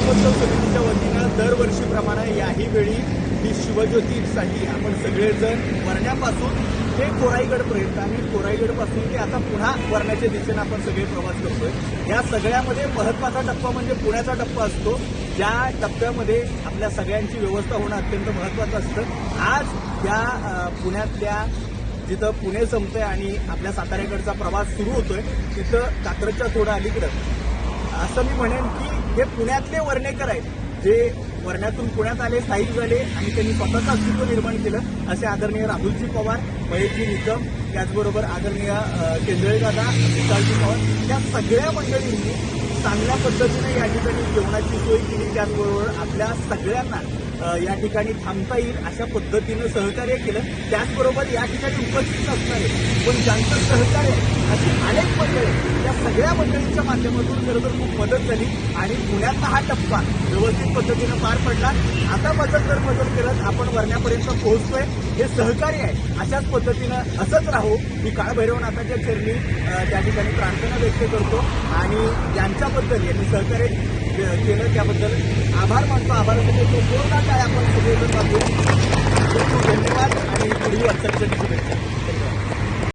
गणेशोत्सव समितीच्या वतीनं दरवर्षीप्रमाणे याही वेळी ही शिवज्योतीसाठी आपण सगळेजण वरण्यापासून ते कोराईगडपर्यंत आणि कोराईगडपासून ते आता पुन्हा वरण्याच्या दिशेने आपण सगळे प्रवास करतोय। या सगळ्यामध्ये महत्त्वाचा टप्पा म्हणजे पुण्याचा टप्पा असतो, ज्या टप्प्यामध्ये आपल्या सगळ्यांची व्यवस्था होणं अत्यंत महत्त्वाचं असतं। आज या पुण्यातल्या जिथं पुणे संपतंय आणि आपल्या साताऱ्याकडचा प्रवास सुरू होतोय तिथं कात्रजच्या थोडं अलीकडं असं मी म्हणेन की हे पुण्यातले वर्णेकर आहेत, जे वर्ण्यातून पुण्यात आले, स्थायिक झाले आणि त्यांनी स्वतःचं अस्तित्व निर्माण केलं। असे आदरणीय राहुलजी पवार, महेशजी निकम, त्याचबरोबर आदरणीय केंद्रेदादा, विशालजी पवार या सगळ्या मंडळींनी चांगल्या पद्धतीने या ठिकाणी जेवणाची सोय केली। त्याचबरोबर आपल्या सगळ्यांना या ठिकाणी थांबता येईल अशा पद्धतीनं सहकार्य केलं। त्याचबरोबर या ठिकाणी उपस्थित असणारे पण ज्यांचं सहकार्य अशी अनेक मंडळी, या सगळ्या मंडळींच्या माध्यमातून खरं तर खूप मदत झाली आणि पुण्यातला हा टप्पा व्यवस्थित पद्धतीनं पार पडला। आता बदल करत आपण वरण्यापर्यंत पोहोचतोय, हे सहकार्य आहे। अशाच पद्धतीनं असंच राहू ही काळभैरवनाथाच्या चरणी त्या ठिकाणी प्रार्थना व्यक्त करतो आणि यांच्याबद्दल यांनी सहकार्य केलं त्याबद्दल आभार मानतो। आभारासाठी पूर्ण काय आपण सगळेजण बांधून धन्यवाद आणि पुढील वाटचालीसाठी शुभेच्छा।